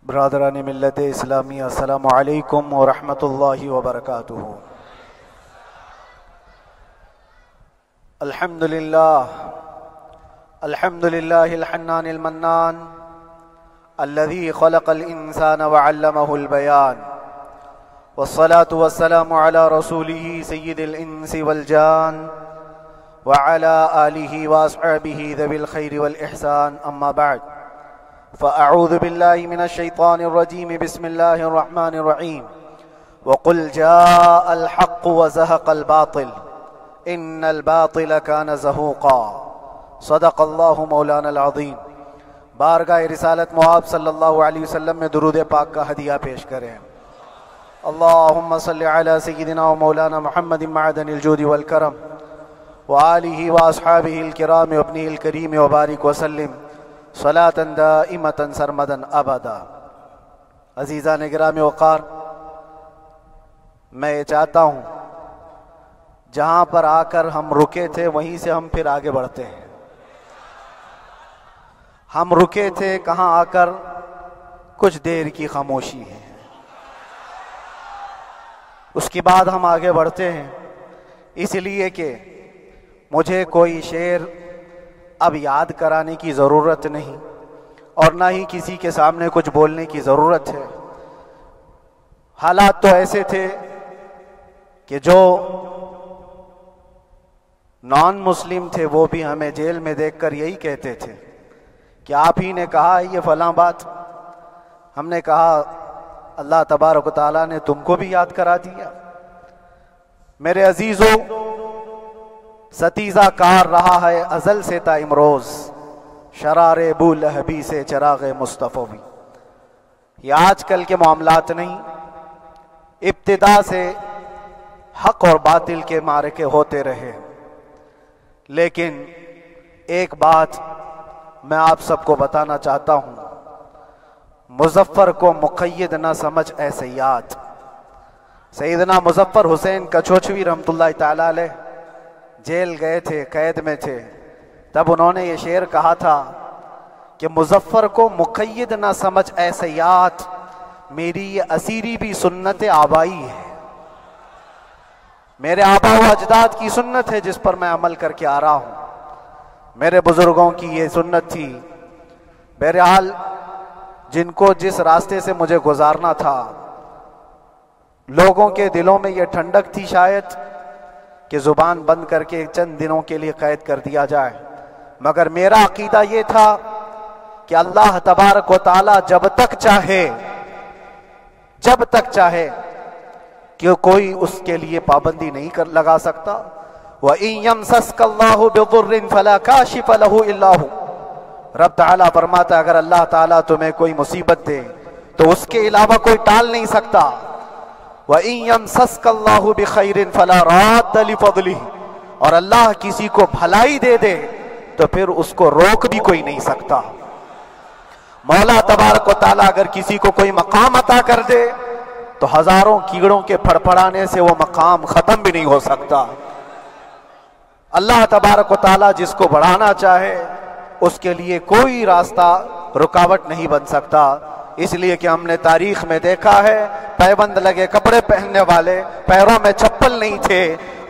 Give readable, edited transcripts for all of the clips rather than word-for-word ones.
برادران ملت اسلامی، السلام علیکم ورحمۃ اللہ وبرکاتہ۔ الحمد للہ الحنان المنان الذي خلق الانسان وعلمه البيان، والصلاة والسلام على رسوله سید الانس والجان وعلى آلہ واصحابہ ذوی الخیر والاحسان، اما بعد فأعوذ بالله من الشيطان الرجيم، بسم الله الرحمن الرحيم، وقل جاء الحق وزهق الباطل إن الباطل كان زهوقا، صدق الله مولانا العظیم۔ بارگاہ رسالت معاب صلی اللہ علیہ وسلم میں درود پاک کا ہدیہ پیش کریں۔ اللہم صلی علی سیدنا و مولانا محمد معدن الجود والکرم وآلہ واصحابہ الکرام وابنہ الکریم وبارک وسلم صلاۃ دائمۃ سرمدا ابدا۔ عزیزان گرامی وقار، میں یہ چاہتا ہوں جہاں پر آ کر ہم رکے تھے وہیں سے ہم پھر آگے بڑھتے ہیں۔ ہم رکے تھے کہاں آ کر؟ کچھ دیر کی خاموشی ہے، اس کے بعد ہم آگے بڑھتے ہیں، اس لیے کہ مجھے کوئی شعر اب یاد کرانے کی ضرورت نہیں اور نہ ہی کسی کے سامنے کچھ بولنے کی ضرورت ہے۔ حالات تو ایسے تھے کہ جو نان مسلم تھے وہ بھی ہمیں جیل میں دیکھ کر یہی کہتے تھے کہ آپ ہی نے کہا یہ فلاں بات۔ ہم نے کہا اللہ تبارک و تعالیٰ نے تم کو بھی یاد کرا دیا۔ میرے عزیزو، ستیزہ کار رہا ہے ازل سے تا امروز، شرار ابو لہبی سے چراغ مصطفیٰ بھی۔ یہ آج کل کے معاملات نہیں، ابتدا سے حق اور باطل کے معرکے ہوتے رہے۔ لیکن ایک بات میں آپ سب کو بتانا چاہتا ہوں، مظفر کو مقید نہ سمجھ اے سیاد۔ سیدنا مظفر حسین کچھوچھوی رحمۃ اللہ تعالیٰ علیہ جیل گئے تھے، قید میں تھے، تب انہوں نے یہ شعر کہا تھا کہ مظفر کو مقید نہ سمجھ اے سیاد، میری یہ اسیری بھی سنت آبائی ہے، میرے آبا و اجداد کی سنت ہے جس پر میں عمل کر کے آ رہا ہوں، میرے بزرگوں کی یہ سنت تھی۔ بہرحال جن کو جس راستے سے مجھے گزارنا تھا، لوگوں کے دلوں میں یہ ٹھنڈک تھی شاید کہ زبان بند کر کے چند دنوں کے لیے قید کر دیا جائے، مگر میرا عقیدہ یہ تھا کہ اللہ تبارک و تعالی جب تک چاہے کہ کوئی اس کے لیے پابندی نہیں لگا سکتا۔ وَإِن يَمْسَسْكَ اللَّهُ بِضُرٍّ فَلَا كَاشِفَ لَهُ إِلَّا هُوَ، رب تعالیٰ فرماتا ہے اگر اللہ تعالیٰ تمہیں کوئی مصیبت دے تو اس کے علاوہ کوئی ٹال نہیں سکتا۔ وَإِن يَمْسَسْكَ اللَّهُ بِخَيْرٍ فَلَا رَادَّ لِفَضْلِهِ، اور اللہ کسی کو بھلائی دے دے تو پھر اس کو روک بھی کوئی نہیں سکتا۔ مولا تبارک و تعالیٰ اگر کسی کو کوئی مقام عطا کر دے تو ہزاروں کیڑوں کے پھڑپھڑانے سے وہ مقام ختم بھی نہیں ہو سکتا۔ اللہ تبارک و تعالیٰ جس کو بڑھانا چاہے اس کے لیے کوئی راستہ رکاوٹ نہیں بن سکتا۔ اس لیے کہ ہم نے تاریخ میں دیکھا ہے پیبند لگے کپڑے پہننے والے، پیروں میں چپل نہیں تھے،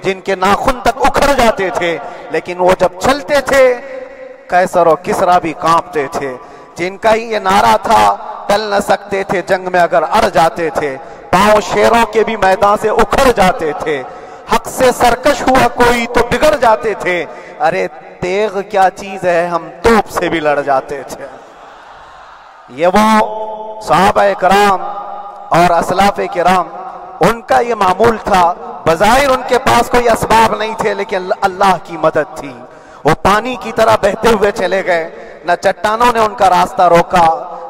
جن کے ناخن تک اکھڑ جاتے تھے، لیکن وہ جب چلتے تھے قیصر و کسریٰ بھی کانپتے تھے۔ جن کا ہی یہ نعرہ تھا ٹل نہ سکتے تھے جنگ میں اگر اڑ جاتے تھے، پاؤں شیروں کے بھی میدان سے اکھڑ جاتے تھے، حق سے سرکش ہوا کوئی تو بگڑ جاتے تھے، ارے تیغ کیا چیز ہے ہم توپ سے بھی لڑ جاتے تھے۔ یہ وہ صحابہ کرام اور اسلاف کرام، ان کا یہ معمول تھا۔ بظاہر ان کے پاس کوئی اسباب نہیں تھے لیکن اللہ کی مدد تھی، وہ پانی کی طرح بہتے ہوئے چلے گئے، نہ چٹانوں نے ان کا راستہ روکا،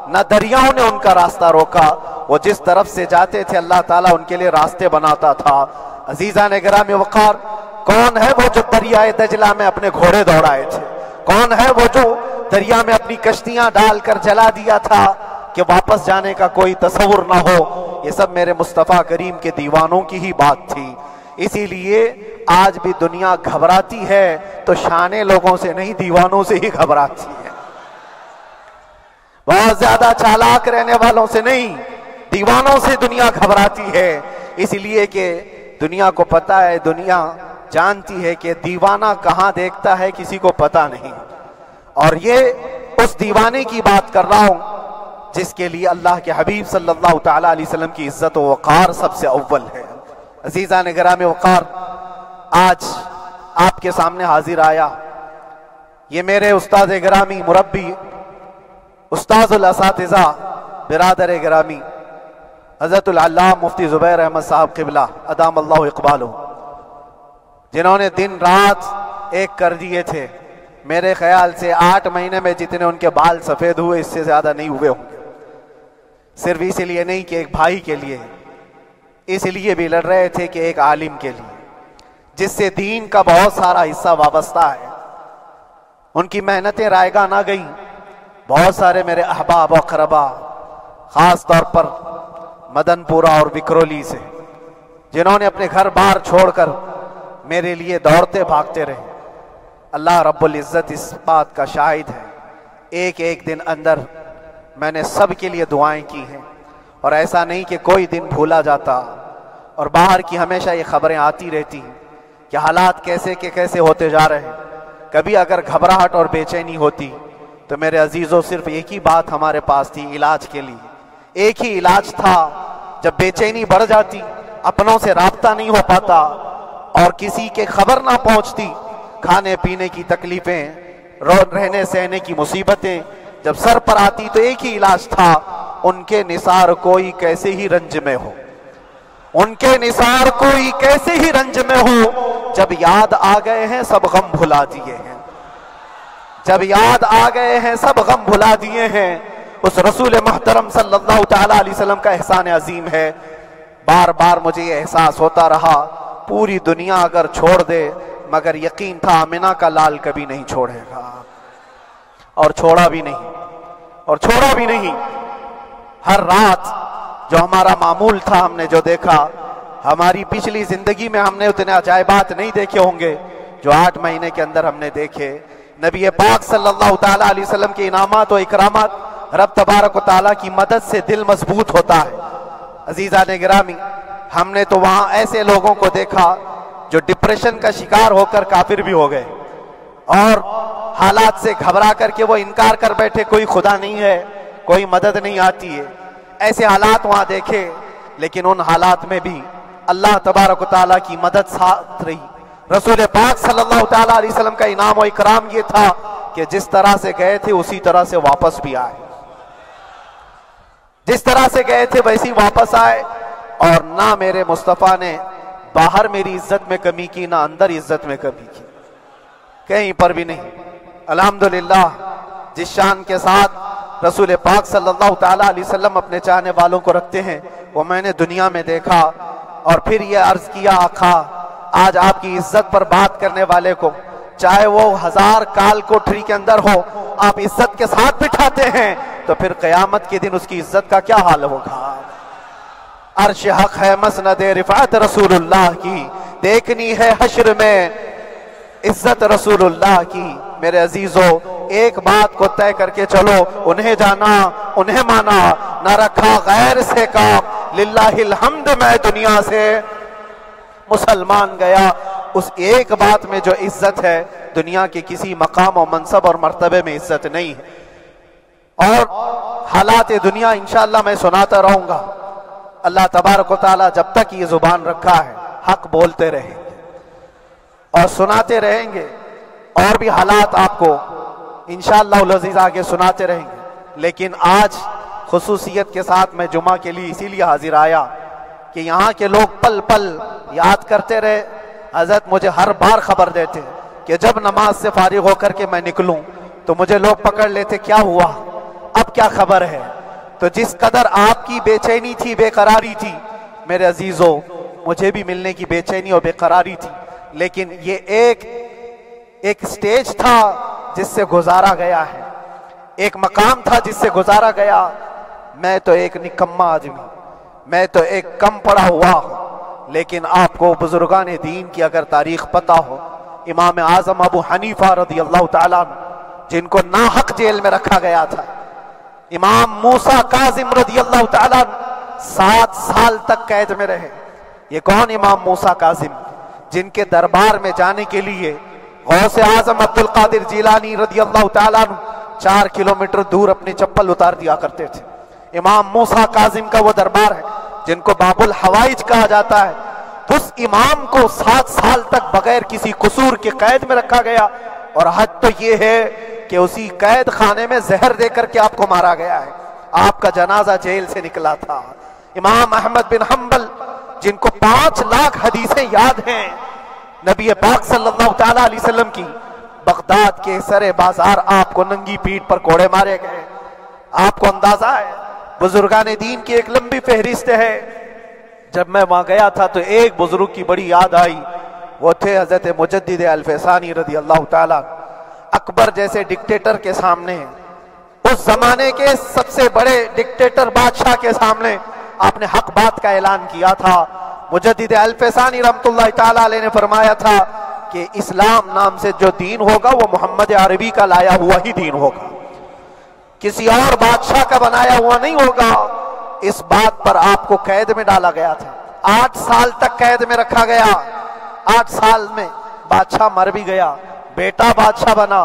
نہ دریاؤں نے ان کا راستہ روکا، وہ جس طرف سے جاتے تھے اللہ تعالیٰ ان کے لیے راستے بناتا تھا۔ عزیزان گرامی وقار، کون ہے وہ جو دریائے دجلہ میں اپنے گھوڑے دوڑائے تھے؟ کون ہے وہ جو دریا میں اپنی کشتیاں ڈال کر جلا دیا تھا کہ واپس جانے کا کوئی تصور نہ ہو؟ یہ سب میرے مصطفیٰ کریم کے دیوانوں کی ہی بات تھی۔ اسی لیے آج بھی دنیا گھبراتی ہے تو شانے لوگوں سے نہیں، دیوانوں سے ہی گھبراتی ہے۔ بہت زیادہ چالاک رہنے والوں سے نہیں، دیوانوں سے دنیا گھبراتی ہے، اس لیے کہ دنیا کو پتا ہے، دنیا جانتی ہے کہ دیوانہ کہاں دیکھتا ہے کسی کو پتا نہیں۔ اور یہ اس دیوانے کی بات کر رہا ہوں جس کے لیے اللہ کے حبیب صلی اللہ تعالی علیہ وسلم کی عزت و وقار سب سے اول ہے۔ عزیزان گرامی وقار، آج آپ کے سامنے حاضر آیا، یہ میرے استاد گرامی، مربی، استاذ الاساتذہ، برادر گرامی حضرت العلامہ مفتی زبیر احمد صاحب قبلہ ادام اللہ اقبالہ، جنہوں نے دن رات ایک کر دیے تھے۔ میرے خیال سے 8 مہینے میں جتنے ان کے بال سفید ہوئے اس سے زیادہ نہیں ہوئے ہوں گے، صرف اس لیے نہیں کہ ایک بھائی کے لیے، اس لیے بھی لڑ رہے تھے کہ ایک عالم کے لیے جس سے دین کا بہت سارا حصہ وابستہ ہے۔ ان کی محنتیں رائگاں نہ گئیں۔ بہت سارے میرے احباب و اقربا، خاص طور پر مدن پورہ اور وکرولی سے، جنہوں نے اپنے گھر بار چھوڑ کر میرے لیے دوڑتے بھاگتے رہے، اللہ رب العزت اس بات کا شاہد ہے، ایک ایک دن اندر میں نے سب کے لیے دعائیں کی ہیں، اور ایسا نہیں کہ کوئی دن بھولا جاتا، اور باہر کی ہمیشہ یہ خبریں آتی رہتی ہیں کہ حالات کیسے کے کیسے ہوتے جا رہے ہیں۔ کبھی اگر گھبراہٹ اور بے چینی ہوتی تو میرے عزیزوں صرف ایک ہی بات ہمارے پاس تھی علاج کے لیے، ایک ہی علاج تھا۔ جب بے چینی بڑھ جاتی، اپنوں سے رابطہ نہیں ہو پاتا اور کسی کے خبر نہ پہنچتی، کھانے پینے کی تکلیفیں، رہنے سہنے کی مصیبتیں جب سر پر آتی تو ایک ہی علاج تھا، ان کے نثار کوئی کیسے ہی رنج میں ہو، ان کے نثار کوئی کیسے ہی رنج میں ہو، جب یاد آ گئے ہیں سب غم بھلا دیے ہیں، جب یاد آ گئے ہیں سب غم بھلا دیے ہیں۔ اس رسول محترم صلی اللہ تعالی علیہ وسلم کا احسان عظیم ہے۔ بار بار مجھے یہ احساس ہوتا رہا، پوری دنیا اگر چھوڑ دے مگر یقین تھا آمنہ کا لال کبھی نہیں چھوڑے گا، اور چھوڑا بھی نہیں، اور چھوڑا بھی نہیں۔ ہر رات جو ہمارا معمول تھا، ہم نے جو دیکھا، ہماری پچھلی زندگی میں ہم نے اتنے عجائبات نہیں دیکھے ہوں گے جو 8 مہینے کے اندر ہم نے دیکھے۔ نبی پاک صلی اللہ تعالی علیہ وسلم کے انعامات و اکرامات، رب تبارک و تعالیٰ کی مدد سے دل مضبوط ہوتا ہے۔ عزیزان گرامی، ہم نے تو وہاں ایسے لوگوں کو دیکھا جو ڈپریشن کا شکار ہو کر کافر بھی ہو گئے، اور حالات سے گھبرا کر کے وہ انکار کر بیٹھے، کوئی خدا نہیں ہے، کوئی مدد نہیں آتی ہے۔ ایسے حالات وہاں دیکھے، لیکن ان حالات میں بھی اللہ تبارک و تعالیٰ کی مدد ساتھ رہی۔ رسول پاک صلی اللہ تعالیٰ علیہ وسلم کا انعام و اکرام یہ تھا کہ جس طرح سے گئے تھے اسی طرح سے واپس بھی آئے، جس طرح سے گئے تھے ویسی واپس آئے، اور نہ میرے مصطفیٰ نے باہر میری عزت میں کمی کی، نہ اندر عزت میں کمی کی، کہیں پر بھی نہیں۔ الحمدللہ، جس شان کے ساتھ رسول پاک صلی اللہ تعالیٰ علیہ وسلم اپنے چاہنے والوں کو رکھتے ہیں، وہ میں نے دنیا میں دیکھا، اور پھر یہ عرض کیا آقا، آج آپ کی عزت پر بات کرنے والے کو چاہے وہ 1000 کال کوٹری کے اندر ہو، آپ عزت کے ساتھ بٹھاتے ہیں تو پھر قیامت کے دن اس کی عزت کا کیا حال ہوگا؟ عرش حق ہے مسند رفعت رسول اللہ کی، دیکھنی ہے حشر میں عزت رسول اللہ کی۔ میرے عزیزو، ایک بات کو طے کر کے چلو، انہیں جانا، انہیں مانا، نہ رکھا غیر سے کام، للہ الحمد میں دنیا سے مسلمان گیا۔ اس ایک بات میں جو عزت ہے، دنیا کے کسی مقام و منصب اور مرتبے میں عزت نہیں ہے۔ اور حالات دنیا انشاءاللہ میں سناتا رہوں گا۔ اللہ تبارک و تعالیٰ جب تک یہ زبان رکھا ہے، حق بولتے رہیں گے اور سناتے رہیں گے، اور بھی حالات آپ کو انشاءاللہ العزیز آگے سناتے رہیں گے۔ لیکن آج خصوصیت کے ساتھ میں جمعہ کے لیے اسی لیے حاضر آیا کہ یہاں کے لوگ پل پل یاد کرتے رہے۔ حضرت مجھے ہر بار خبر دیتے کہ جب نماز سے فارغ ہو کر کے میں نکلوں تو مجھے لوگ پکڑ لیتے، کیا ہوا، اب کیا خبر ہے؟ تو جس قدر آپ کی بے چینی تھی، بے قراری تھی، میرے عزیزو، مجھے بھی ملنے کی بے چینی اور بے قراری تھی، لیکن یہ ایک سٹیج تھا جس سے گزارا گیا ہے، ایک مقام تھا جس سے گزارا گیا۔ میں تو ایک نکما آدمی، میں تو ایک کم پڑا ہوا ہوں، لیکن آپ کو بزرگان دین کی اگر تاریخ پتہ ہو، امام اعظم ابو حنیفہ رضی اللہ تعالیٰ عنہ، جن کو ناحق جیل میں رکھا گیا تھا، امام موسیٰ کاظم رضی اللہ تعالیٰ 7 سال تک قید میں رہے۔ یہ کون امام موسیٰ کاظم؟ جن کے دربار میں جانے کے لیے غوث اعظم عبد القادر جیلانی رضی اللہ تعالیٰ 4 کلومیٹر دور اپنی چپل اتار دیا کرتے تھے۔ امام موسیٰ کاظم کا وہ دربار ہے جن کو باب الحوائج کہا جاتا ہے۔ اس امام کو 7 سال تک بغیر کسی قصور کے قید میں رکھا گیا، اور حد تو یہ ہے کہ اسی قید خانے میں زہر دے کر کے آپ کو مارا گیا ہے۔ آپ کا جنازہ جیل سے نکلا تھا۔ امام احمد بن حنبل جن کو 5 لاکھ حدیثیں یاد ہیں نبی پاک صلی اللہ تعالیٰ علیہ وسلم کی، بغداد کے سر بازار آپ کو ننگی پیٹھ پر کوڑے مارے گئے۔ آپ کو اندازہ ہے بزرگان دین کی ایک لمبی فہرست ہے۔ جب میں وہاں گیا تھا تو ایک بزرگ کی بڑی یاد آئی، وہ تھے حضرت مجدد الفسانی رضی اللہ تعالیٰ۔ اکبر جیسے ڈکٹیٹر کے سامنے، اس زمانے کے سب سے بڑے ڈکٹیٹر بادشاہ کے سامنے آپ نے حق بات کا اعلان کیا تھا۔ مجدد الفسانی رحمۃ اللہ تعالیٰ علیہ نے فرمایا تھا کہ اسلام نام سے جو دین ہوگا وہ محمد عربی کا لایا ہوا ہی دین ہوگا، کسی اور بادشاہ کا بنایا ہوا نہیں ہوگا۔ اس بات پر آپ کو قید میں ڈالا گیا تھا، 8 سال تک قید میں رکھا گیا۔ 8 سال میں بادشاہ مر بھی گیا، بیٹا بادشاہ بنا،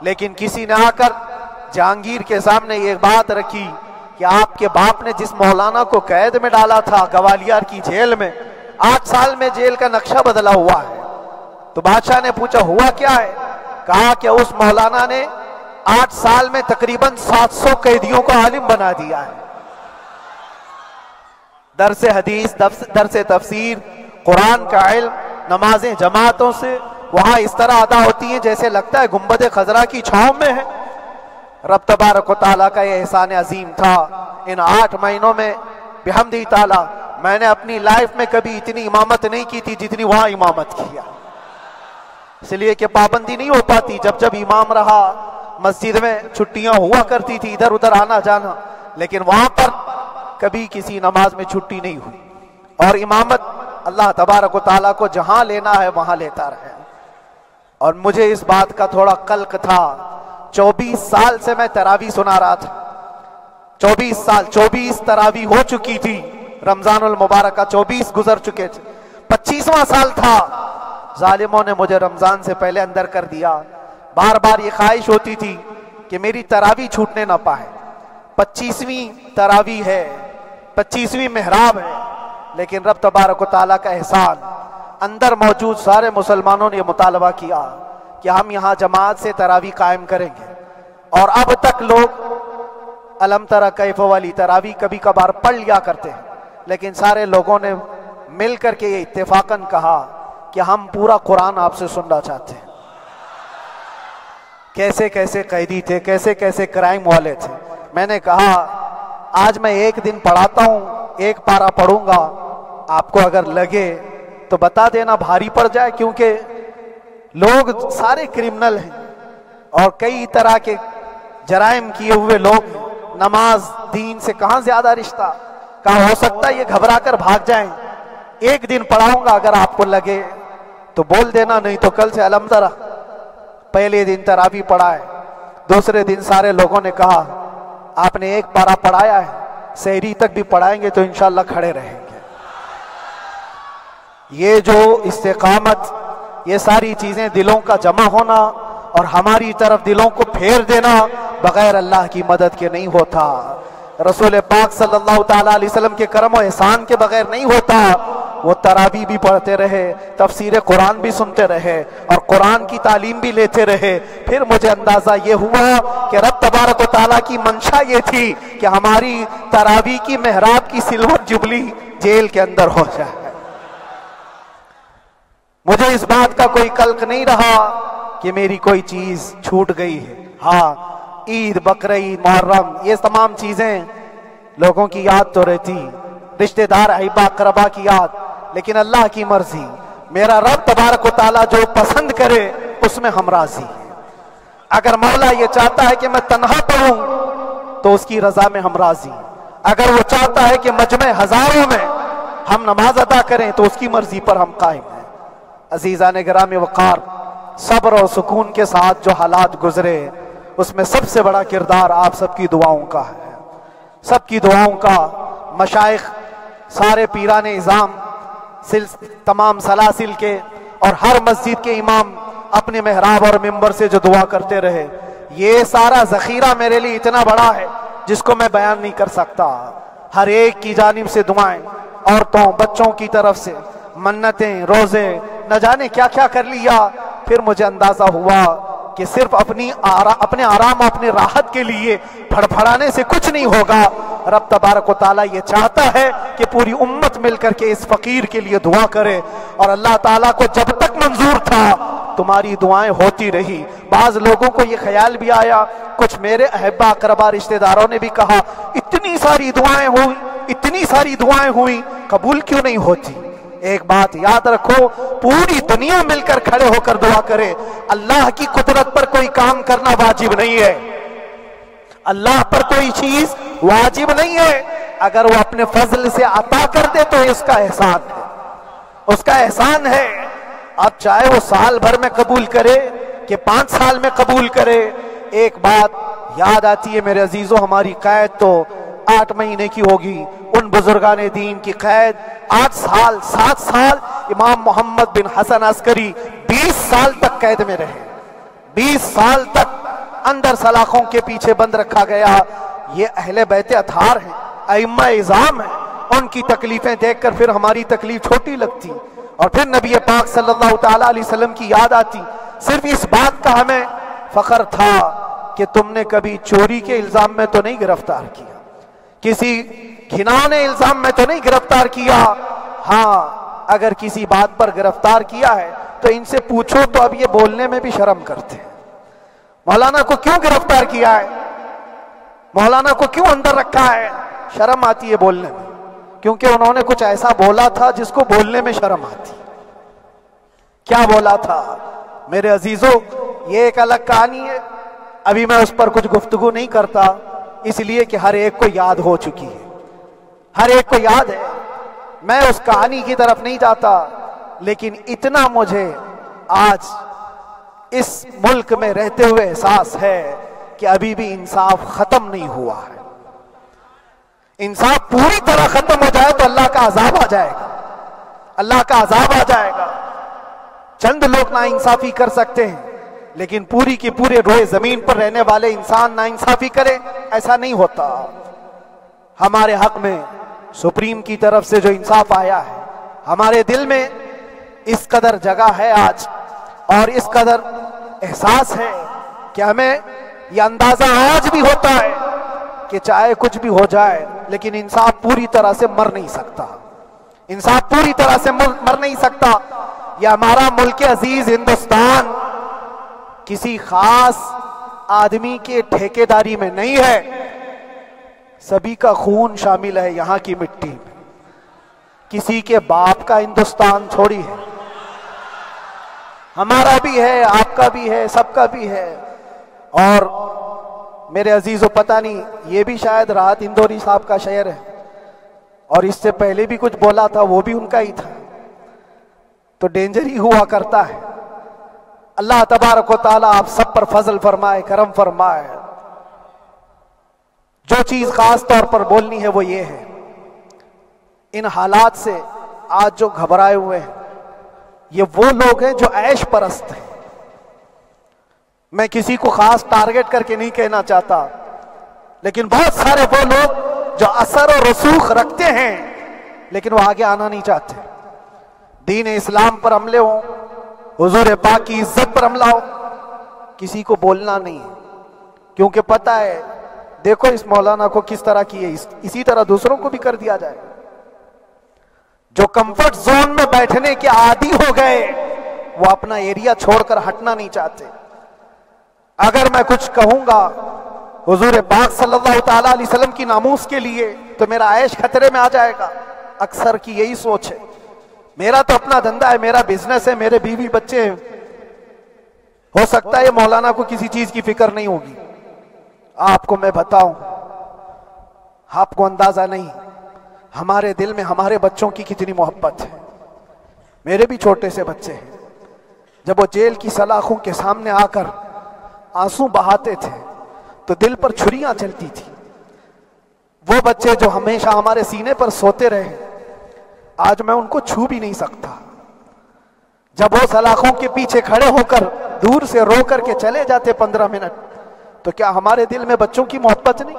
لیکن کسی نے آ کر جہانگیر کے سامنے یہ بات رکھی کہ آپ کے باپ نے جس مولانا کو قید میں ڈالا تھا گوالیار کی جیل میں، 8 سال میں جیل کا نقشہ بدلا ہوا ہے۔ تو بادشاہ نے پوچھا ہوا کیا ہے؟ کہا کہ اس مولانا نے 8 سال میں تقریباً 700 قیدیوں کو عالم بنا دیا ہے۔ درس حدیث، درس تفسیر، قرآن کا علم، نمازیں جماعتوں سے وہاں اس طرح ادا ہوتی ہیں جیسے لگتا ہے گنبد خضرا کی چھاؤں میں ہے۔ رب تبارک و تعالیٰ کا یہ احسان عظیم تھا۔ ان 8 مہینوں میں بحمدہ تعالیٰ میں نے اپنی لائف میں کبھی اتنی امامت نہیں کی تھی جتنی وہاں امامت کیا، اس لیے کہ پابندی نہیں ہو پاتی۔ جب جب امام رہا مسجد میں چھٹیاں ہوا کرتی تھی، ادھر ادھر آنا جانا، لیکن وہاں پر کبھی کسی نماز میں چھٹی نہیں ہوئی۔ اور امامت اللہ تبارک و تعالیٰ کو جہاں لینا ہے وہاں لیتا رہے۔ اور مجھے اس بات کا تھوڑا قلق تھا، 24 سال سے میں تراویح سنا رہا تھا، 24 سال، 24 تراویح ہو چکی تھی، رمضان المبارکہ 24 گزر چکے تھے، 25واں سال تھا، ظالموں نے مجھے رمضان سے پہلے اندر کر دیا۔ بار بار یہ خواہش ہوتی تھی کہ میری تراویح چھوٹنے نہ پائے، 25ویں تراویح ہے، 25ویں محراب ہے، لیکن رب تبارک و تعالیٰ کا احسان، اندر موجود سارے مسلمانوں نے یہ مطالبہ کیا کہ ہم یہاں جماعت سے تراویح قائم کریں گے۔ اور اب تک لوگ الم تری کیف والی تراویح کبھی کبھار پڑھ لیا کرتے ہیں، لیکن سارے لوگوں نے مل کر کے یہ اتفاقاً کہا کہ ہم پورا قرآن آپ سے سننا چاہتے ہیں۔ کیسے کیسے قیدی تھے، کیسے کیسے کرائم والے تھے۔ میں نے کہا آج میں ایک دن پڑھاتا ہوں، ایک پارہ پڑھوں گا، آپ کو اگر لگے تو بتا دینا، بھاری پڑ جائے، کیونکہ لوگ سارے کرمنل ہیں اور کئی طرح کے جرائم کیے ہوئے لوگ ہیں۔ نماز دین سے کہاں زیادہ رشتہ، کہاں ہو سکتا ہے یہ گھبرا کر بھاگ جائیں۔ ایک دن پڑھاؤں گا، اگر آپ کو لگے تو بول دینا، نہیں تو کل سے الحمد للہ۔ پہلے دن تراویح پڑھا ہے، دوسرے دن سارے لوگوں نے کہا آپ نے ایک پارہ پڑھایا ہے، سحری تک بھی پڑھائیں گے تو انشاءاللہ کھڑے رہیں گے۔ یہ جو استقامت، یہ ساری چیزیں دلوں کا جمع ہونا اور ہماری طرف دلوں کو پھیر دینا بغیر اللہ کی مدد کے نہیں ہوتا، رسول پاک صلی اللہ تعالیٰ علیہ وسلم کے کرم و احسان کے بغیر نہیں ہوتا۔ وہ تراویح بھی پڑھتے رہے، تفسیر قرآن بھی سنتے رہے اور قرآن کی تعلیم بھی لیتے رہے۔ پھر مجھے اندازہ یہ ہوا کہ رب تبارک و تعالیٰ کی منشا یہ تھی کہ ہماری تراویح کی محراب کی سلور جبلی جیل کے اندر ہو جائے۔ مجھے اس بات کا کوئی قلق نہیں رہا کہ میری کوئی چیز چھوٹ گئی ہے۔ ہاں، عید، بقرعید، محرم، یہ تمام چیزیں لوگوں کی یاد تو رہتی، رشتہ دار، احباب، اقربا کی یاد، لیکن اللہ کی مرضی، میرا رب تبارک و تعالیٰ جو پسند کرے اس میں ہم راضی ہیں۔ اگر مولا یہ چاہتا ہے کہ میں تنہا پڑھوں تو اس کی رضا میں ہم راضی ہیں، اگر وہ چاہتا ہے کہ مجمع ہزاروں میں ہم نماز ادا کریں تو اس کی مرضی پر ہم قائم ہیں۔ عزیزان گرامی وقار، صبر و سکون کے ساتھ جو حالات گزرے اس میں سب سے بڑا کردار آپ سب کی دعاؤں کا ہے، سب کی دعاؤں کا۔ مشائخ، سارے پیران اعظام، تمام سلاسل کے اور ہر مسجد کے امام اپنے محراب اور منبر سے جو دعا کرتے رہے، یہ سارا ذخیرہ میرے لیے اتنا بڑا ہے جس کو میں بیان نہیں کر سکتا۔ ہر ایک کی جانب سے دعائیں، عورتوں بچوں کی طرف سے منتیں، روزے، نہ جانے کیا کیا کر لیا۔ پھر مجھے اندازہ ہوا کہ صرف اپنے آرام اور اپنی راحت کے لیے پھڑپھڑانے سے کچھ نہیں ہوگا۔ رب تبارک و تعالیٰ یہ چاہتا ہے کہ پوری امت مل کر کے اس فقیر کے لیے دعا کرے، اور اللہ تعالیٰ کو جب تک منظور تھا تمہاری دعائیں ہوتی رہی۔ بعض لوگوں کو یہ خیال بھی آیا، کچھ میرے احبا اقربا رشتہ داروں نے بھی کہا اتنی ساری دعائیں ہوئی، اتنی ساری دعائیں ہوئی، قبول کیوں نہیں ہوتی؟ ایک بات یاد رکھو، پوری دنیا مل کر کھڑے ہو کر دعا کرے، اللہ کی قدرت پر کوئی کام کرنا واجب نہیں ہے، اللہ پر کوئی چیز واجب نہیں ہے۔ اگر وہ اپنے فضل سے عطا کر دے تو اس کا احسان ہے، اس کا احسان ہے۔ اب چاہے وہ سال بھر میں قبول کرے کہ 5 سال میں قبول کرے۔ ایک بات یاد آتی ہے میرے عزیزوں، ہماری قید تو 8 مہینے کی ہوگی، ان بزرگان دین کی قید 8 سال 7 سال۔ امام محمد بن حسن عسکری 20 سال تک قید میں رہے، 20 سال تک اندر سلاخوں کے پیچھے بند رکھا گیا۔ یہ اہل بیت اطہار ہیں، ائمہ اعظام ہیں، ان کی تکلیفیں دیکھ کر پھر ہماری تکلیف چھوٹی لگتی، اور پھر نبی پاک صلی اللہ تعالیٰ علیہ وسلم کی یاد آتی۔ صرف اس بات کا ہمیں فخر تھا کہ تم نے کبھی چوری کے الزام میں تو نہیں گرفتار کیا، کسی گھناؤنے الزام میں تو نہیں گرفتار کیا۔ ہاں اگر کسی بات پر گرفتار کیا ہے تو ان سے پوچھو تو اب یہ بولنے میں بھی شرم کرتے ہیں، مولانا کو کیوں گرفتار کیا ہے، مولانا کو کیوں اندر رکھا ہے؟ شرم آتی ہے بولنے میں، کیونکہ انہوں نے کچھ ایسا بولا تھا جس کو بولنے میں شرم آتی۔ کیا بولا تھا میرے عزیزوں؟ یہ ایک الگ کہانی ہے، ابھی میں اس پر کچھ گفتگو نہیں کرتا، اس لیے کہ ہر ایک کو یاد ہو چکی ہے، ہر ایک کو یاد ہے، میں اس کہانی کی طرف نہیں جاتا۔ لیکن اتنا مجھے آج اس ملک میں رہتے ہوئے احساس ہے کہ ابھی بھی انصاف ختم نہیں ہوا ہے۔ انصاف پوری طرح ختم ہو جائے تو اللہ کا عذاب آ جائے گا، اللہ کا عذاب آ جائے گا۔ چند لوگ ناانصافی کر سکتے ہیں، لیکن پوری کی پورے روئے زمین پر رہنے والے انسان ناانصافی کرے، ایسا نہیں ہوتا۔ ہمارے حق میں سپریم کی طرف سے جو انصاف آیا ہے، ہمارے دل میں اس قدر جگہ ہے آج، اور اس قدر احساس ہے کہ ہمیں یہ اندازہ آج بھی ہوتا ہے کہ چاہے کچھ بھی ہو جائے لیکن انصاف پوری طرح سے مر نہیں سکتا، انصاف پوری طرح سے مر نہیں سکتا۔ یہ ہمارا ملک عزیز ہندوستان کسی خاص آدمی کے ٹھیکیداری میں نہیں ہے، سبھی کا خون شامل ہے یہاں کی مٹی میں، کسی کے باپ کا ہندوستان تھوڑی ہے، ہمارا بھی ہے، آپ کا بھی ہے، سب کا بھی ہے۔ اور میرے عزیزو پتہ نہیں، یہ بھی شاید راحت اندوری صاحب کا شعر ہے، اور اس سے پہلے بھی کچھ بولا تھا، وہ بھی ان کا ہی تھا، تو ڈینجر ہی ہوا کرتا ہے۔ اللہ تبارک و تعالیٰ آپ سب پر فضل فرمائے، کرم فرمائے۔ جو چیز خاص طور پر بولنی ہے وہ یہ ہے، ان حالات سے آج جو گھبرائے ہوئے ہیں یہ وہ لوگ ہیں جو عیش پرست ہیں۔ میں کسی کو خاص ٹارگٹ کر کے نہیں کہنا چاہتا، لیکن بہت سارے وہ لوگ جو اثر و رسوخ رکھتے ہیں لیکن وہ آگے آنا نہیں چاہتے۔ دین اسلام پر حملے ہوں، حضور پاک کی عزت پر حملہ ہو، کسی کو بولنا نہیں ہے، کیونکہ پتہ ہے دیکھو اس مولانا کو کس طرح کی ہے، اسی طرح دوسروں کو بھی کر دیا جائے۔ جو کمفرٹ زون میں بیٹھنے کے عادی ہو گئے وہ اپنا ایریا چھوڑ کر ہٹنا نہیں چاہتے۔ اگر میں کچھ کہوں گا حضور پاک صلی اللہ تعالیٰ علیہ وسلم کی ناموس کے لیے تو میرا عیش خطرے میں آ جائے گا۔ اکثر کی یہی سوچ ہے، میرا تو اپنا دھندا ہے، میرا بزنس ہے، میرے بیوی بچے ہیں، ہو سکتا ہے مولانا کو کسی چیز کی فکر نہیں ہوگی۔ آپ کو میں بتاؤں، آپ کو اندازہ نہیں ہمارے دل میں ہمارے بچوں کی کتنی محبت ہے۔ میرے بھی چھوٹے سے بچے ہیں، جب وہ جیل کی سلاخوں کے سامنے آ کر آنسو بہاتے تھے تو دل پر چھریاں چلتی تھی. وہ بچے جو ہمیشہ ہمارے سینے پر سوتے رہے, آج میں ان کو چھو بھی نہیں سکتا. جب وہ سلاخوں کے پیچھے کھڑے ہو کر دور سے رو کر کے چلے جاتے 15 منٹ, تو کیا ہمارے دل میں بچوں کی محبت نہیں؟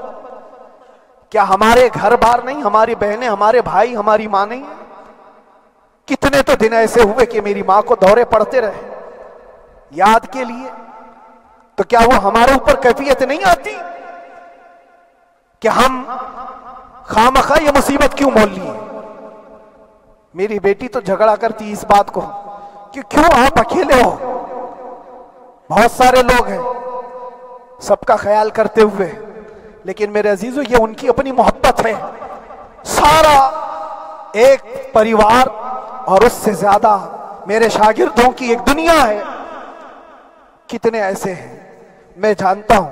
کیا ہمارے گھر بار نہیں, ہماری بہنیں, ہمارے بھائی, ہماری ماں نہیں؟ کتنے تو دن ایسے ہوئے کہ میری ماں کو دورے پڑتے رہے یاد کے لیے. تو کیا وہ ہمارے اوپر کیفیت نہیں آتی کہ ہم خامخواہ یہ مصیبت کیوں مول لیے؟ میری بیٹی تو جھگڑا کرتی اس بات کو کہ کیوں آپ اکیلے ہو, بہت سارے لوگ ہیں سب کا خیال کرتے ہوئے. لیکن میرے عزیزو, یہ ان کی اپنی محبت ہے. سارا ایک پریوار اور اس سے زیادہ میرے شاگردوں کی ایک دنیا ہے. کتنے ایسے ہیں میں جانتا ہوں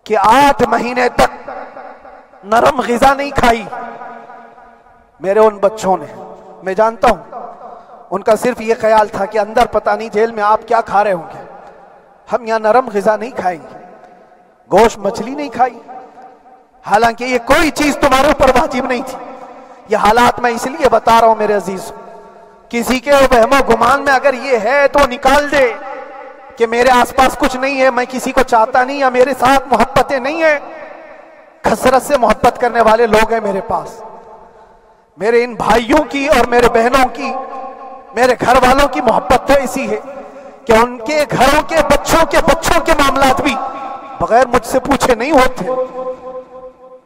کہ 8 مہینے تک نرم غذا نہیں کھائی میرے ان بچوں نے. میں جانتا ہوں ان کا صرف یہ خیال تھا کہ اندر پتہ نہیں جیل میں آپ کیا کھا رہے ہوں گے, ہم یہاں نرم غذا نہیں کھائیں گے, گوشت مچھلی نہیں کھائی. حالانکہ یہ کوئی چیز تمہارے اوپر واجب نہیں تھی. یہ حالات میں اس لیے بتا رہا ہوں میرے عزیز, کسی کے وہم و گمان میں اگر یہ ہے تو نکال دے کہ میرے آس پاس کچھ نہیں ہے, میں کسی کو چاہتا نہیں, یا میرے ساتھ محبتیں نہیں ہیں. کثرت سے محبت کرنے والے لوگ ہیں میرے پاس. میرے ان بھائیوں کی اور میرے بہنوں کی, میرے گھر والوں کی محبت تو ایسی ہے کہ ان کے گھروں کے بچوں کے معاملات بھی بغیر مجھ سے پوچھے نہیں ہوتے.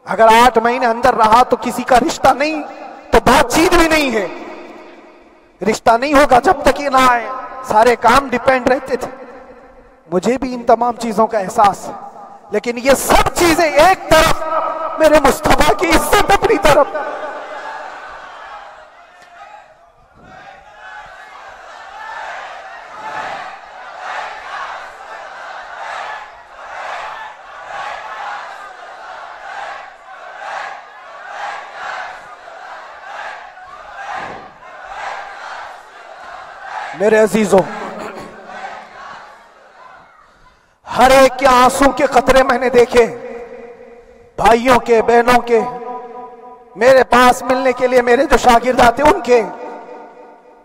اگر 8 مہینے اندر رہا تو کسی کا رشتہ نہیں تو بات چیت بھی نہیں ہے. رشتہ نہیں ہوگا جب تک یہ نہ آئے. سارے کام ڈیپینڈ رہتے تھے. مجھے بھی ان تمام چیزوں کا احساس ہے, لیکن یہ سب چیزیں ایک طرف, میرے مصطفیٰ کی عزت اپنی طرف. میرے عزیزوں, ہر ایک کے آنسوں کے قطرے میں نے دیکھے, بھائیوں کے, بہنوں کے, میرے پاس ملنے کے لیے میرے جو شاگرد آتے ان کے.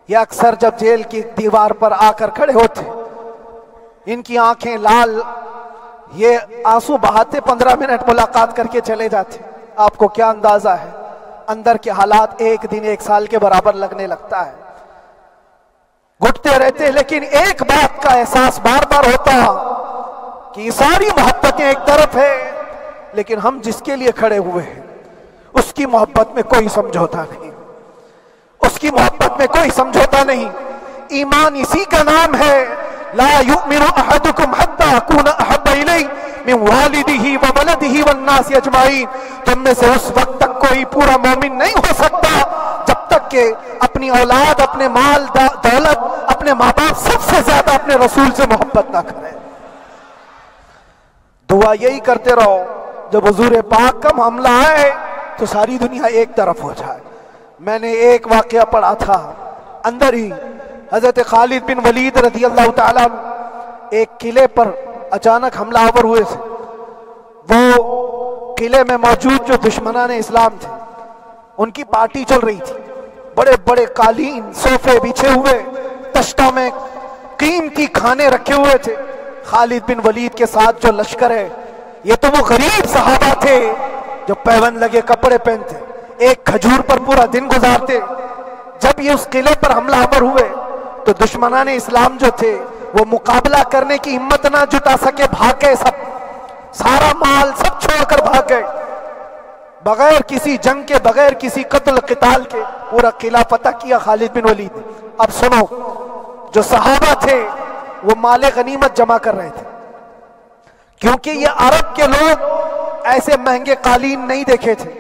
یہ اکثر جب جیل کی دیوار پر آ کر کھڑے ہوتے, ان کی آنکھیں لال, یہ آنسو بہاتے 15 منٹ ملاقات کر کے چلے جاتے. آپ کو کیا اندازہ ہے اندر کے حالات ایک دن 1 سال کے برابر لگنے لگتا ہے. گھٹتے رہتے, لیکن ایک بات کا احساس بار بار ہوتا کہ یہ ساری محبتیں ایک طرف ہے, لیکن ہم جس کے لیے کھڑے ہوئے ہیں اس کی محبت میں کوئی سمجھوتا نہیں, اس کی محبت میں کوئی سمجھوتا نہیں. ایمان اسی کا نام ہے, لا یؤمن احدکم حتی اکون احب الیہ من والدہ وولدہ والناس اجمعین. تم میں سے اس وقت تک کوئی پورا مومن نہیں ہو سکتا جب تک کہ اپنی اولاد, اپنے مال دولت, اپنے ماں باپ, سب سے زیادہ اپنے رسول سے محبت نہ کرے. دعا یہی کرتے رہو جب حضور پاک کا معاملہ آئے تو ساری دنیا ایک طرف ہو جائے. میں نے ایک واقعہ پڑھا تھا اندر ہی, حضرت خالد بن ولید رضی اللہ تعالیٰ ایک قلعے پر اچانک حملہ آور ہوئے تھے. وہ قلعے میں موجود جو دشمنان اسلام تھے ان کی پارٹی چل رہی تھی. بڑے بڑے قالین, صوفے بچھے ہوئے, تشتوں میں قیمتی کھانے رکھے ہوئے تھے. خالد بن ولید کے ساتھ جو لشکر ہے یہ تو وہ غریب صحابہ تھے جو پیوند لگے کپڑے پہنتے, ایک کھجور پر پورا دن گزارتے. جب یہ اس قلعے پر حملہ آور ہوئے تو دشمنان اسلام جو تھے وہ مقابلہ کرنے کی ہمت نہ جٹا سکے, بھاگ گئے. سارا مال سب چھوڑ کر بھاگ گئے, بغیر کسی جنگ کے, بغیر کسی قتل قتال کے پورا قلعہ فتح کیا خالد بن ولید نے. اب سنو, جو صحابہ تھے وہ مال غنیمت جمع کر رہے تھے, کیونکہ یہ عرب کے لوگ ایسے مہنگے قالین نہیں دیکھے تھے,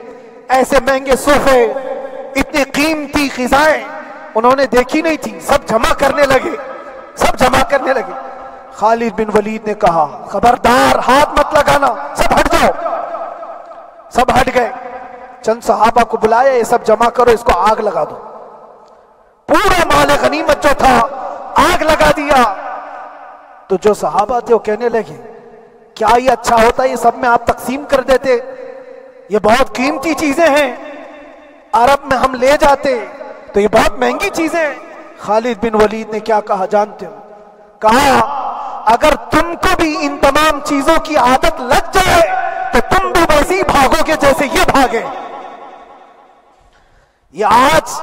ایسے مہنگے صوفے, اتنی قیمتی غذائیں انہوں نے دیکھی نہیں تھی. سب جمع کرنے لگے, سب جمع کرنے لگے. خالد بن ولید نے کہا خبردار ہاتھ مت لگانا, سب ہٹ جاؤ. سب ہٹ گئے. چند صحابہ کو بلایا, یہ سب جمع کرو, اس کو آگ لگا دو. پورا مال غنیمت جو تھا آگ لگا دیا. تو جو صحابہ تھے وہ کہنے لگے کیا یہ اچھا ہوتا یہ سب میں آپ تقسیم کر دیتے؟ یہ بہت قیمتی چیزیں ہیں، عرب میں ہم لے جاتے تو یہ بہت مہنگی چیزیں ہیں۔ خالد بن ولید نے کیا کہا جانتے ہو؟ کہا اگر تم کو بھی ان تمام چیزوں کی عادت لگ جائے تو تم بھی ویسے ہی بھاگو گے جیسے یہ بھاگے۔ یہ آج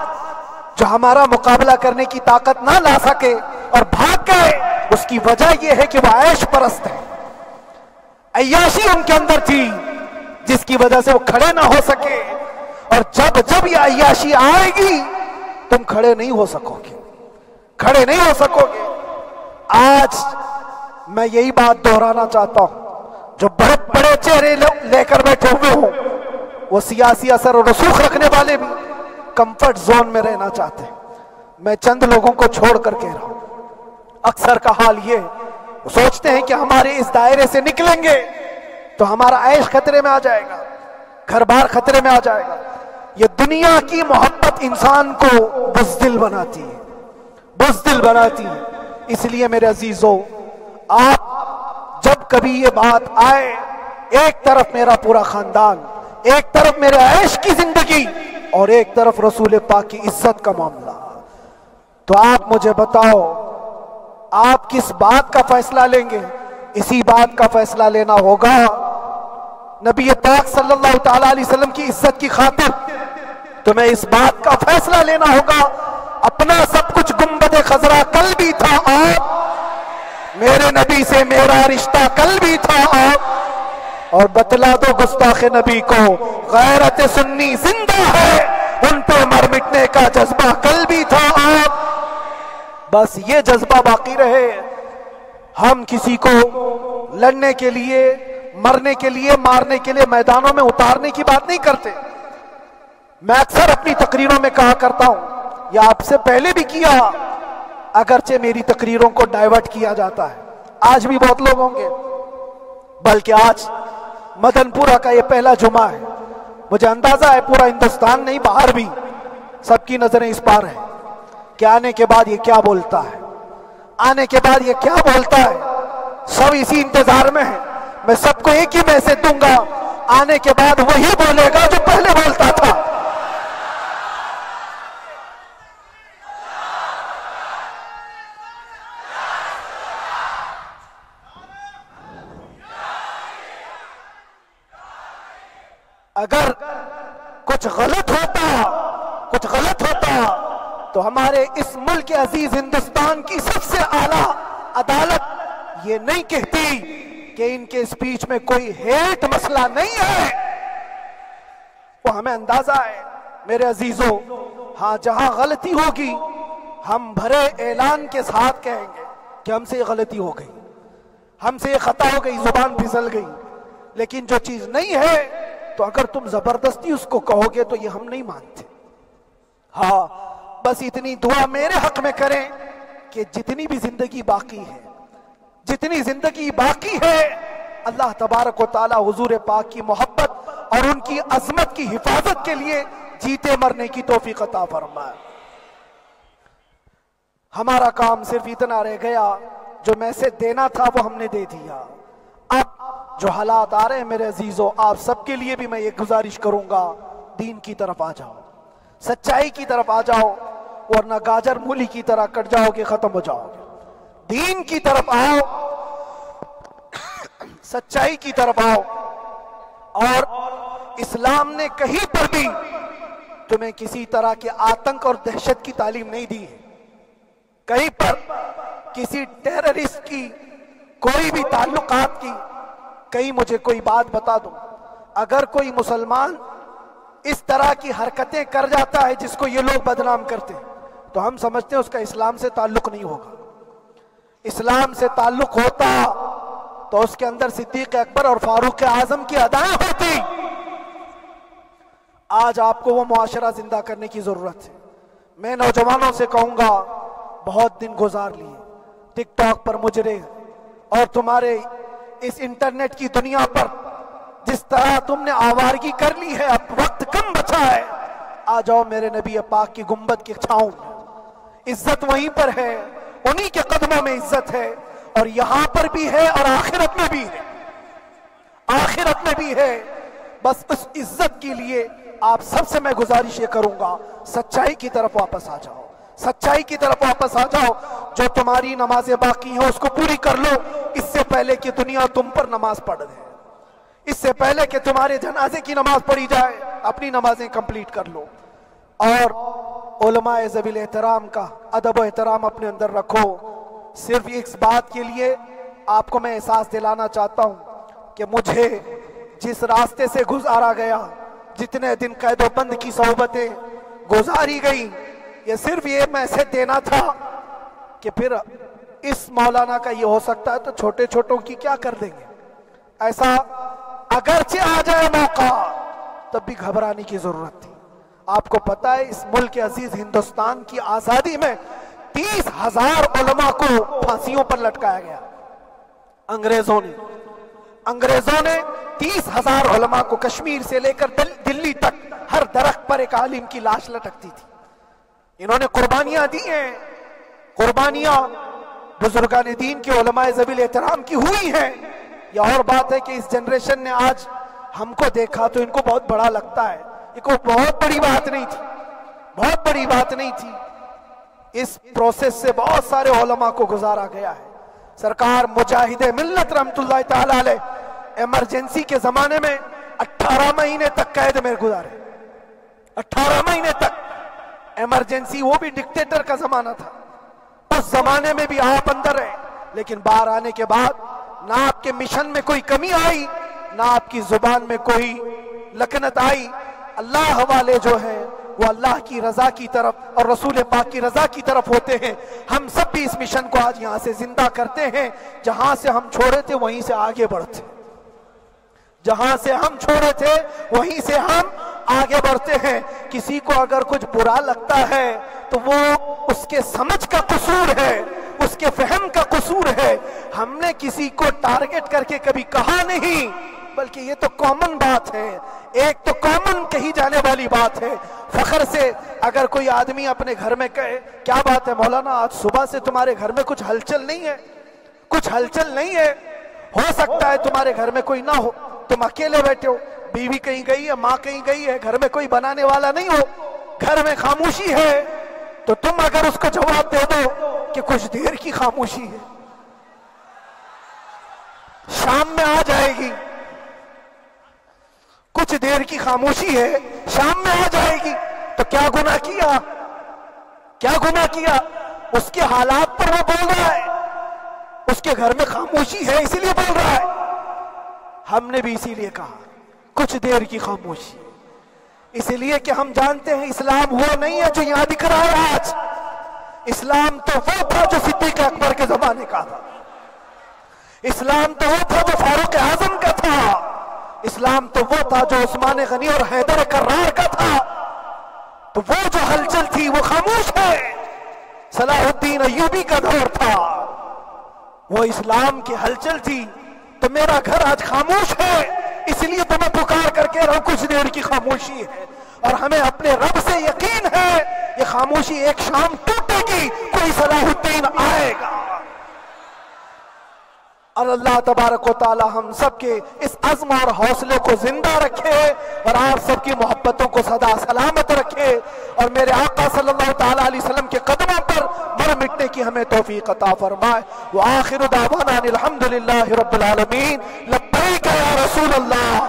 جو ہمارا مقابلہ کرنے کی طاقت نہ لا سکے اور بھاگ گئے، اس کی وجہ یہ ہے کہ وہ عیش پرست ہے، عیاشی ان کے اندر تھی جس کی وجہ سے وہ کھڑے نہ ہو سکے، اور جب یہ عیاشی آئے گی تم کھڑے نہیں ہو سکو گے، کھڑے نہیں ہو سکو گے۔ آج میں یہی بات دہرانا چاہتا ہوں، جو بہت بڑے چہرے لے کر بیٹھے ہوئے ہوں، وہ سیاسی اثر اور رسوخ رکھنے والے بھی کمفرٹ زون میں رہنا چاہتے ہیں۔ میں چند لوگوں کو چھوڑ کر کہہ رہا ہوں، اکثر کا حال یہ وہ سوچتے ہیں کہ ہمارے اس دائرے سے نکلیں گے تو ہمارا عیش خطرے میں آ جائے گا، گھر بار خطرے میں آ جائے گا۔ یہ دنیا کی محبت انسان کو بزدل بناتی ہے، بزدل بناتی ہے۔ اس لیے میرے عزیزو، آپ جب کبھی یہ بات آئے، ایک طرف میرا پورا خاندان، ایک طرف میرے عیش کی زندگی اور ایک طرف رسول پاک کی عزت کا معاملہ، تو آپ مجھے بتاؤ آپ کس بات کا فیصلہ لیں گے؟ اسی بات کا فیصلہ لینا ہوگا نبی پاک صلی اللہ تعالی علیہ وسلم کی عزت کی خاطر تمہیں اس بات کا فیصلہ لینا ہوگا۔ اپنا سب کچھ گنبد خضرا کل بھی تھا آپ، میرے نبی سے میرا رشتہ کل بھی تھا آپ، اور بتلا دو گستاخ نبی کو غیرت سنی زندہ ہے، ان پہ مر مٹنے کا جذبہ کل بھی تھا آپ۔ بس یہ جذبہ باقی رہے۔ ہم کسی کو لڑنے کے لیے، مرنے کے لیے، مارنے کے لیے میدانوں میں اتارنے کی بات نہیں کرتے۔ میں اکثر اپنی تقریروں میں کہا کرتا ہوں، یا آپ سے پہلے بھی کیا، اگرچہ میری تقریروں کو ڈائیورٹ کیا جاتا ہے، آج بھی بہت لوگ ہوں گے، بلکہ آج مدن پورہ کا یہ پہلا جمعہ ہے، مجھے اندازہ ہے پورا ہندوستان نہیں باہر بھی سب کی نظریں اس پار ہیں کہ آنے کے بعد یہ کیا بولتا ہے، آنے کے بعد یہ کیا بولتا ہے۔ سب اسی انتظار میں ہیں۔ میں سب کو ایک ہی میسج دوں گا، آنے کے بعد وہی بولے گا جو پہلے بولتا تھا۔ اگر کچھ غلط ہوتا تو ہمارے اس ملک عزیز ہندوستان کی سب سے اعلیٰ عدالت یہ نہیں کہتی کہ ان کے اسپیچ میں کوئی ہیٹ مسئلہ نہیں ہے۔ وہ ہمیں اندازہ ہے میرے عزیزوں، ہاں جہاں غلطی ہوگی ہم بھرے اعلان کے ساتھ کہیں گے کہ ہم سے یہ غلطی ہو گئی، ہم سے یہ خطا ہو گئی، زبان پھسل گئی۔ لیکن جو چیز نہیں ہے تو اگر تم زبردستی اس کو کہو گے تو یہ ہم نہیں مانتے۔ ہاں بس اتنی دعا میرے حق میں کریں کہ جتنی بھی زندگی باقی ہے، جتنی زندگی باقی ہے، اللہ تبارک و تعالی حضور پاک کی محبت اور ان کی عظمت کی حفاظت کے لیے جیتے مرنے کی توفیق عطا فرمائے۔ ہمارا کام صرف اتنا رہ گیا، جو میسج دینا تھا وہ ہم نے دے دیا۔ اب جو حالات آ رہے ہیں میرے عزیزوں، آپ سب کے لیے بھی میں یہ گزارش کروں گا، دین کی طرف آ جاؤ، سچائی کی طرف آ جاؤ، ورنہ گاجر مولی کی طرح کٹ جاؤ گے، ختم ہو جاؤ گے۔ دین کی طرف آؤ، سچائی کی طرف آؤ۔ اور اسلام نے کہیں پر بھی تمہیں کسی طرح کے آتنک اور دہشت کی تعلیم نہیں دی ہے، کہیں پر کسی ٹیررسٹ کی کوئی بھی تعلقات کی۔ کہیں مجھے کوئی بات بتا دو، اگر کوئی مسلمان اس طرح کی حرکتیں کر جاتا ہے جس کو یہ لوگ بدنام کرتے ہیں، تو ہم سمجھتے ہیں اس کا اسلام سے تعلق نہیں ہوگا۔ اسلام سے تعلق ہوتا تو اس کے اندر صدیق اکبر اور فاروق اعظم کی ادائیں ہوتی۔ آج آپ کو وہ معاشرہ زندہ کرنے کی ضرورت ہے۔ میں نوجوانوں سے کہوں گا، بہت دن گزار لیے ٹک ٹاک پر مجرے، اور تمہارے اس انٹرنیٹ کی دنیا پر جس طرح تم نے آوارگی کر لی ہے، اب وقت کم بچا ہے۔ آ جاؤ میرے نبی پاک کی گنبد کی چھاؤں میں، عزت وہیں پر ہے، انہی کے قدموں میں عزت ہے، اور یہاں پر بھی ہے اور آخرت میں بھی ہے۔ آخرت میں بھی ہے۔ بس اس عزت کے لیے آپ سب سے میں گزارش یہ کروں گا، سچائی کی طرف واپس آ جاؤ، سچائی کی طرف واپس آ جاؤ۔ جو تمہاری نمازیں باقی ہیں اس کو پوری کر لو، اس سے پہلے کہ دنیا تم پر نماز پڑھ دے، اس سے پہلے کہ تمہارے جنازے کی نماز پڑھی جائے، اپنی نمازیں کمپلیٹ کر لو۔ اور علماء ذوی الاحترام کا ادب و احترام اپنے اندر رکھو۔ صرف اس بات کے لیے آپ کو میں احساس دلانا چاہتا ہوں کہ مجھے جس راستے سے گزارا گیا، جتنے دن قید و بند کی صحبتیں گزاری گئی، یہ صرف یہ میسج دینا تھا کہ پھر اس مولانا کا یہ ہو سکتا ہے تو چھوٹے چھوٹوں کی کیا کر دیں گے۔ ایسا اگرچہ آ جائے موقع تب بھی گھبرانے کی ضرورت تھی۔ آپ کو پتا ہے اس ملک عزیز ہندوستان کی آزادی میں 30,000 علماء کو پھانسیوں پر لٹکایا گیا۔ انگریزوں نے 30,000 علماء کو کشمیر سے لے کر دلی تک ہر درخت پر ایک عالم کی لاش لٹکتی تھی۔ انہوں نے قربانیاں دی ہیں، قربانیاں بزرگان دین کے علماء ذوی الاحترام کی ہوئی ہیں۔ یہ اور بات ہے کہ اس جنریشن نے آج ہم کو دیکھا تو ان کو بہت بڑا لگتا ہے، یہ کوئی بہت بڑی بات نہیں تھی، بہت بڑی بات نہیں تھی۔ اس پروسیس سے بہت سارے علماء کو گزارا گیا ہے۔ سرکار مجاہد ملت رحمت اللہ تعالی علیہ ایمرجنسی کے زمانے میں 18 مہینے تک قید میں گزارے، 18 مہینے تک ایمرجنسی، وہ بھی ڈکٹیٹر کا زمانہ تھا۔ اس زمانے میں بھی آپ اندر رہے، لیکن باہر آنے کے بعد نہ آپ کے مشن میں کوئی کمی آئی، نہ آپ کی زبان میں کوئی لکنت آئی۔ اللہ والے جو ہیں وہ اللہ کی رضا کی طرف اور رسول پاک کی رضا کی طرف ہوتے ہیں۔ ہم سب بھی اس مشن کو آج یہاں سے زندہ کرتے ہیں، جہاں سے ہم چھوڑے تھے وہیں سے آگے بڑھتے، جہاں سے ہم چھوڑے تھے وہیں سے ہم آگے بڑھتے ہیں۔ کسی کو اگر کچھ برا لگتا ہے تو وہ اس کے سمجھ کا قصور ہے، اس کے فہم کا قصور ہے۔ ہم نے کسی کو ٹارگٹ کر کے کبھی کہا نہیں، بلکہ یہ تو کامن بات ہے، ایک تو کامن کہی جانے والی بات ہے۔ فخر سے اگر کوئی آدمی اپنے گھر میں کہے کیا بات ہے مولانا آج صبح سے تمہارے گھر میں کچھ ہلچل نہیں ہے، کچھ ہلچل نہیں ہے، ہو سکتا ہے تمہارے گھر میں کوئی نہ ہو، تم اکیلے بیٹھے ہو، بیوی کہیں گئی ہے، ماں کہیں گئی ہے، گھر میں کوئی بنانے والا نہیں ہو، گھر میں خاموشی ہے، تو تم اگر اس کو جواب دے دو کہ کچھ دیر کی خاموشی ہے، شام میں آ جائے گی، کچھ دیر کی خاموشی ہے، شام میں آ جائے گی، تو کیا گناہ کیا، کیا گناہ کیا؟ اس کے حالات پر وہ بول رہا ہے، اس کے گھر میں خاموشی ہے اسی لیے بول رہا ہے۔ ہم نے بھی اسی لیے کہا کچھ دیر کی خاموشی، اس لیے کہ ہم جانتے ہیں اسلام وہ نہیں ہے جو یہاں دکھ رہا ہے آج، اسلام تو وہ تھا جو صدیق اکبر کے زمانے کا تھا، اسلام تو وہ تھا جو فاروق اعظم کا تھا، اسلام تو وہ تھا جو عثمان غنی اور حیدر کرار کا تھا۔ تو وہ جو ہلچل تھی وہ خاموش ہے، صلاح الدین ایوبی کا دور تھا، وہ اسلام کی ہلچل تھی۔ تو میرا گھر آج خاموش ہے، اس لیے تو میں پکار کر کے رہا کچھ دیر کی خاموشی ہے، اور ہمیں اپنے رب سے یقین ہے یہ خاموشی ایک شام ٹوٹے گی، کوئی صلاح الدین آئے گا۔ اور اللہ تبارک و تعالی ہم سب کے اس عزم اور حوصلے کو زندہ رکھے، اور آپ سب کی محبتوں کو سدا سلامت رکھے، اور میرے آقا صلی اللہ تعالی علیہ وسلم کے قدموں پر مر مٹنے کی ہمیں توفیق عطا فرمائے۔ وآخر دعوانا الحمدللہ رب العالمین، لبیک یا رسول اللہ۔